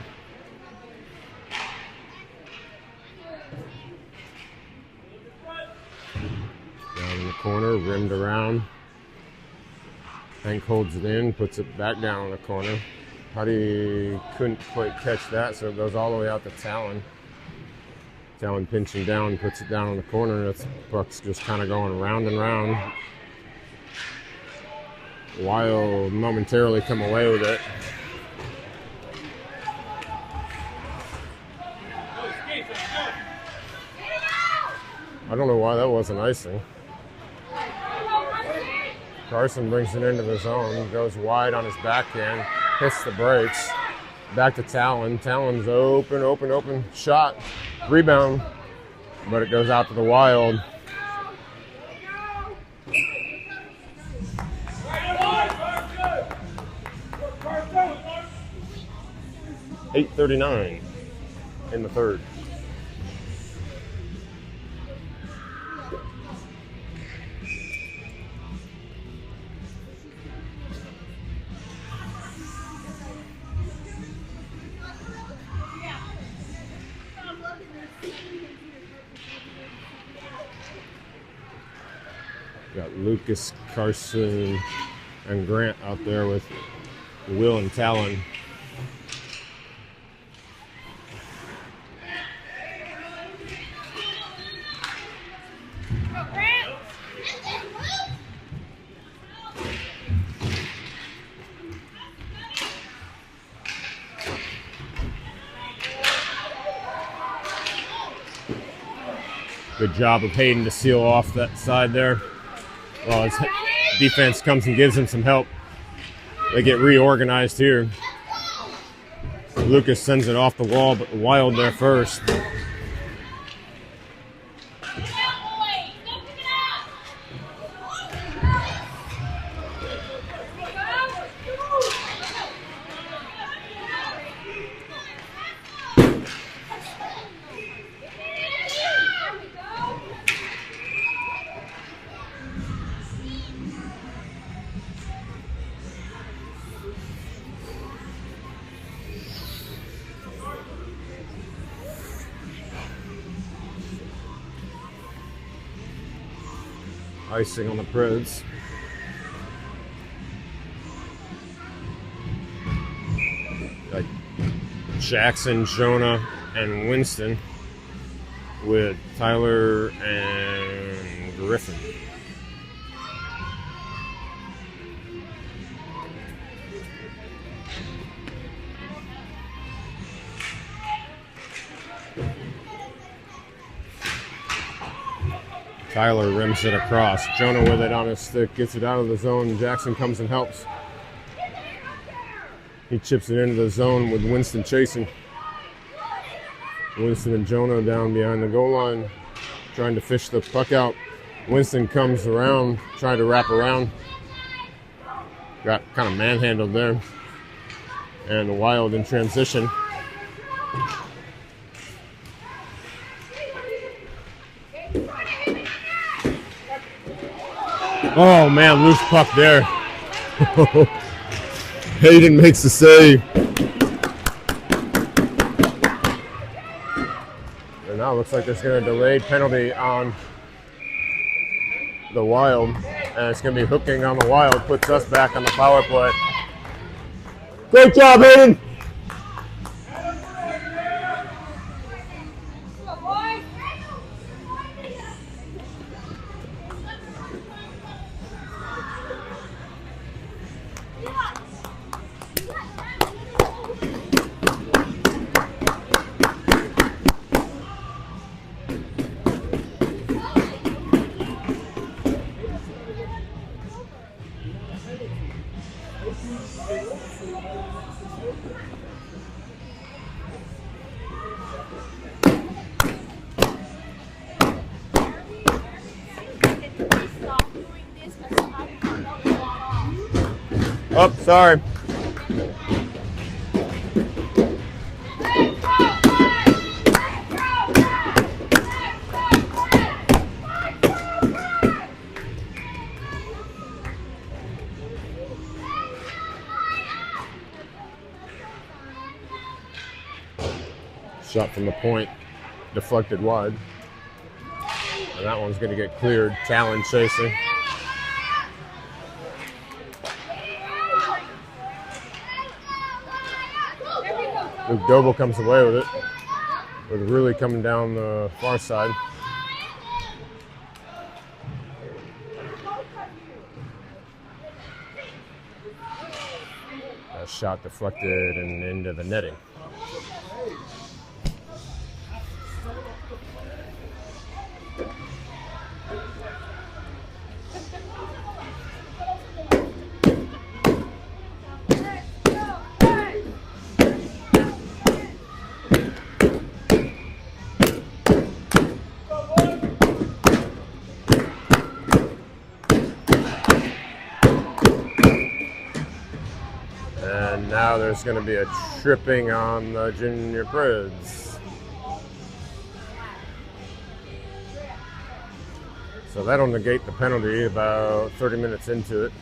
Down in the corner, rimmed around. Hank holds it in, puts it back down in the corner. Putty couldn't quite catch that, so it goes all the way out to Talon. Talon pinching down, puts it down on the corner. That's puck's just kind of going round and round. Wild momentarily come away with it. I don't know why that wasn't icing. Carson brings it into the zone, goes wide on his backhand, hits the brakes. Back to Talon. Talon's open shot, rebound, but it goes out to the Wild. .8:39 in the third. Got Lucas, Carson, and Grant out there with Will and Talon. Good job of Hayden to seal off that side there. Well, his defense comes and gives him some help. They get reorganized here. Lucas sends it off the wall, but the Wild there first. Icing on the Preds. Like Jackson, Jonah, and Winston with Tyler and Griffin. Tyler rims it across. Jonah with it on his stick, gets it out of the zone. Jackson comes and helps. He chips it into the zone with Winston chasing. Winston and Jonah down behind the goal line, trying to fish the puck out. Winston comes around, trying to wrap around. Got kind of manhandled there. And the Wild in transition. Oh man, loose puck there. Hayden makes the save. And now it looks like there's going to be a delayed penalty on the Wild. And it's going to be hooking on the Wild, puts us back on the power play. Great job, Hayden. Oh, sorry. Shot from the point, deflected wide. And that one's going to get cleared. Talon chasing. Luke Doble comes away with it. with really coming down the far side. That shot deflected and into the netting. And now there's going to be a tripping on the junior Preds. So that'll negate the penalty about 30 minutes into it.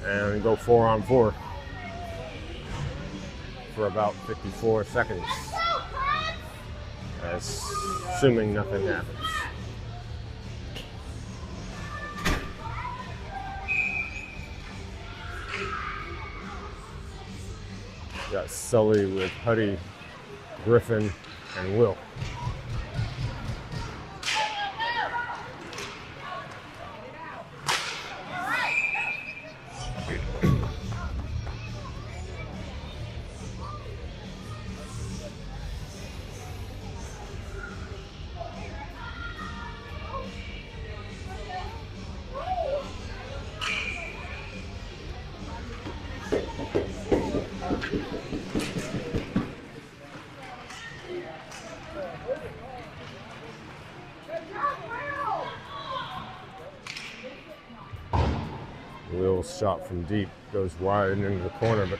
And go 4-on-4 for about 54 seconds. Assuming nothing happens. Got Sully with Huddy, Griffin, and Will. Will's shot from deep goes wide and into the corner, but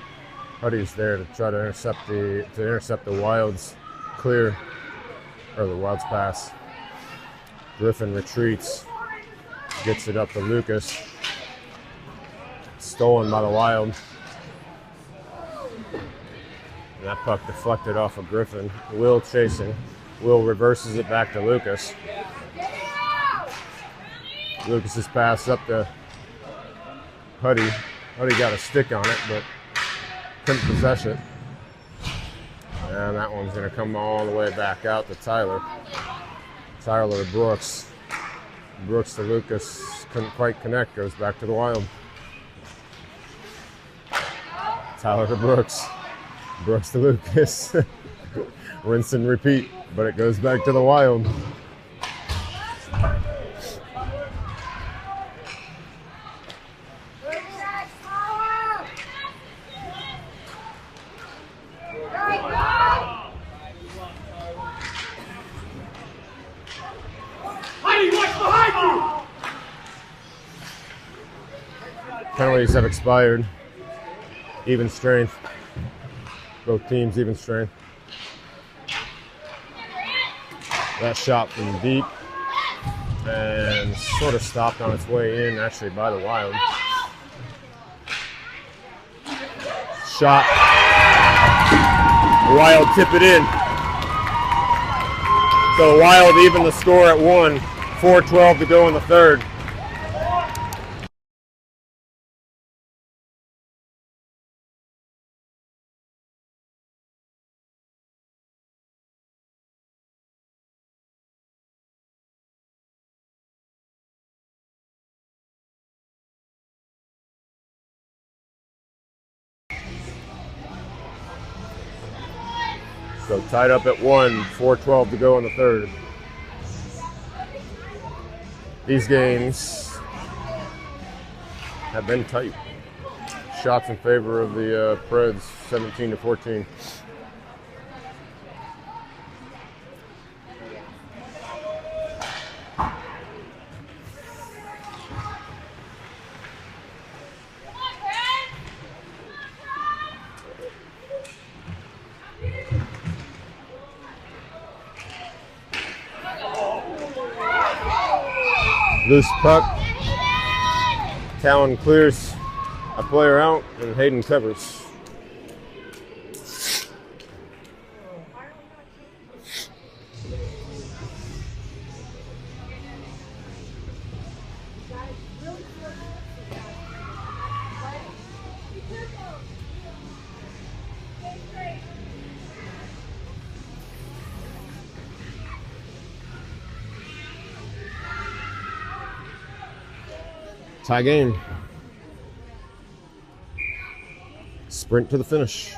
Huddy's there to try to intercept the Wild's clear, or the Wild's pass. Griffin retreats, gets it up to Lucas. Stolen by the Wild. And that puck deflected off of Griffin. Will chasing. Will reverses it back to Lucas. Lucas's pass up to Huddy. Huddy got a stick on it, but couldn't possess it. And that one's going to come all the way back out to Tyler. Tyler to Brooks. Brooks to Lucas. Couldn't quite connect. Goes back to the Wild. Tyler to Brooks. Brooks to Lucas. Rinse and repeat, but it goes back to the Wild. Penalties have expired. Even strength. Both teams even strength. That shot from deep and sort of stopped on its way in, actually, by the Wild. Shot. The Wild tip it in. So the Wild even the score at 1. 4:12 to go in the third. So tied up at 1, 4:12 to go in the third. These games have been tight. Shots in favor of the Preds, 17-14. Loose puck. Talon clears a player out, and Hayden covers. Tie game. Sprint to the finish.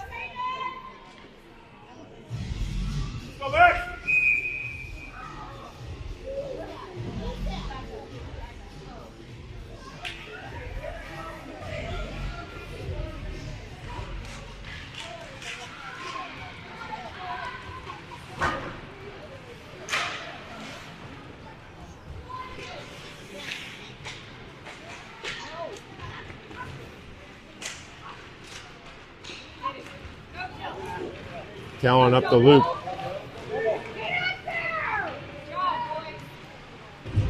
Go back.
Talon up the loop.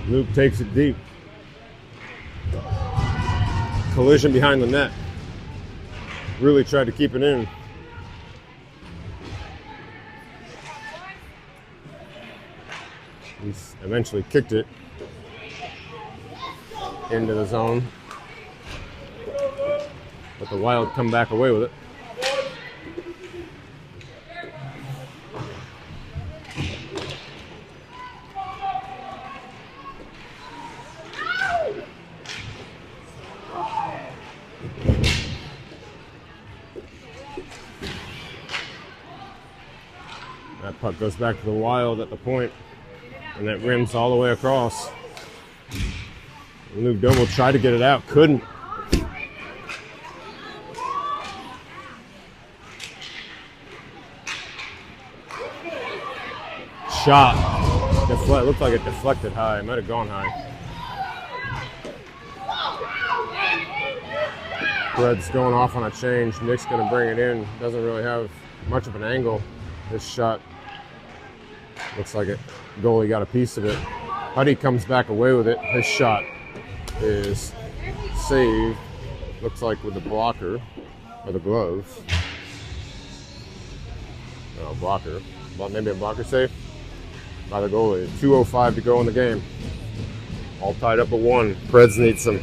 Luke takes it deep. Collision behind the net. Really tried to keep it in. He's eventually kicked it into the zone. But the Wild come back away with it. That puck goes back to the Wild at the point, and that rims all the way across. Luke Doble tried to get it out, couldn't. Shot. Looked like it deflected high. It might have gone high. Preds going off on a change. Nick's going to bring it in. Doesn't really have much of an angle. This shot looks like it. Goalie got a piece of it. Huddy comes back away with it. His shot is saved. Looks like with the blocker or the glove. No, blocker. Maybe a blocker save by the goalie. 2:05 to go in the game. All tied up at 1. Preds need some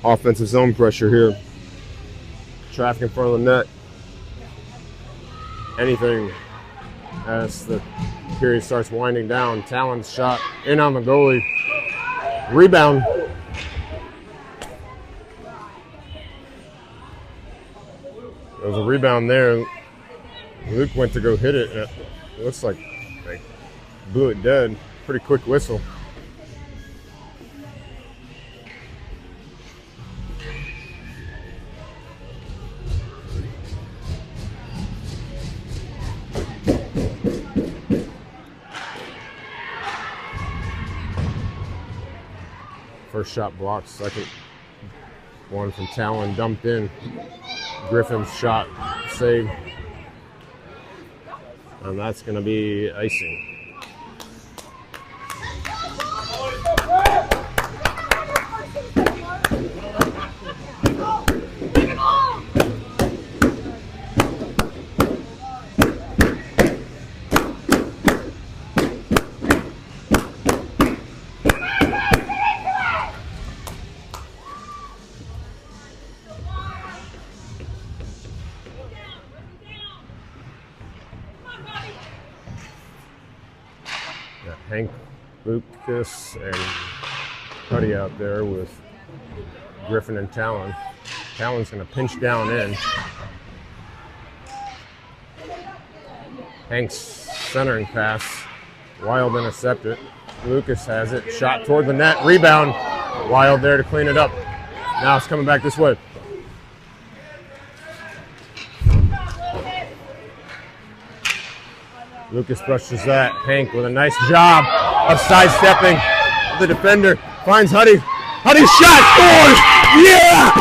offensive zone pressure here. Traffic in front of the net. Anything as the period starts winding down. Talon's shot in on the goalie. Rebound. There was a rebound there. Luke went to go hit it, and it looks like they blew it dead. Pretty quick whistle. First shot blocked, second one from Talon dumped in. Griffin's shot saved. And that's going to be icing. Hank, Lucas, and Cuddy out there with Griffin and Talon. Talon's going to pinch down in. Hank's centering pass. Wild intercept it. Lucas has it. Shot toward the net. Rebound. Wild there to clean it up. Now it's coming back this way. Lucas brushes that. Hank with a nice job of sidestepping the defender. Finds Huddy. Huddy's shot scores! Yeah!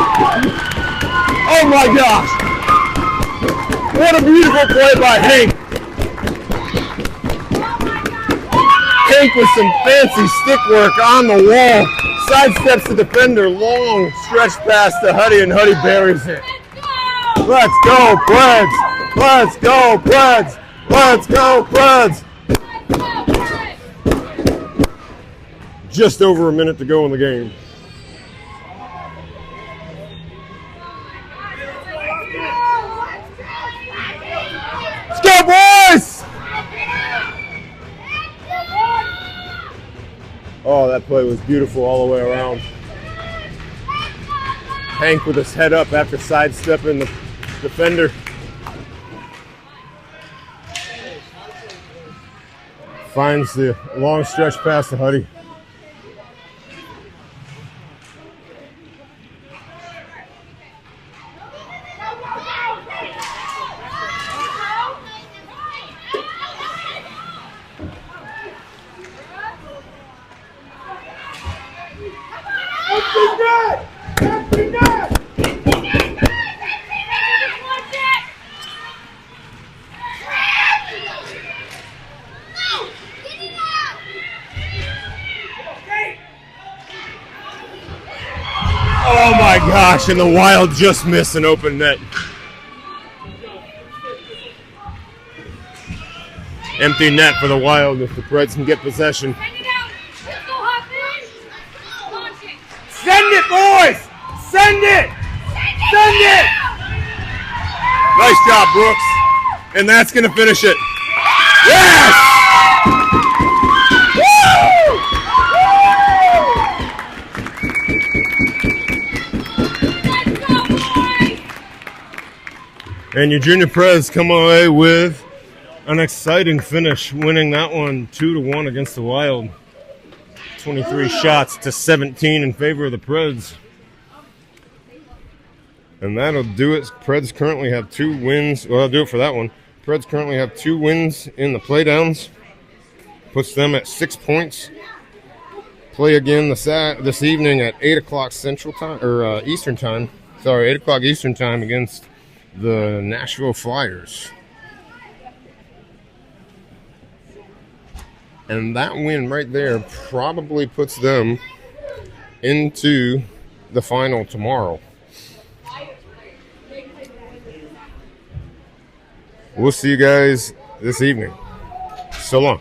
Oh my gosh! What a beautiful play by Hank. Hank with some fancy stick work on the wall. Sidesteps the defender. Long stretch pass to Huddy, and Huddy buries it. Let's go, Preds! Let's go, Preds! Let's go, Preds! Just over a minute to go in the game. Let's go, boys! Oh, that play was beautiful all the way around. Hank with his head up after sidestepping the defender. Finds the long stretch pass to Huddy. Oh my gosh, and the Wild just missed an open net. Empty net for the Wild if the Preds can get possession. Send it, boys! Send it! Send it! Nice job, Brooks. And that's going to finish it. Yes! And your junior Preds come away with an exciting finish, winning that one 2-1 against the Wild. 23 shots to 17 in favor of the Preds. And that'll do it. Preds currently have 2 wins. Well, I'll do it for that one. Preds currently have 2 wins in the playdowns. Puts them at 6 points. Play again this evening at 8 o'clock Central Time, or Eastern Time. Sorry, 8 o'clock Eastern Time against the Nashville Flyers. And that win right there probably puts them into the final tomorrow. We'll see you guys this evening. So long.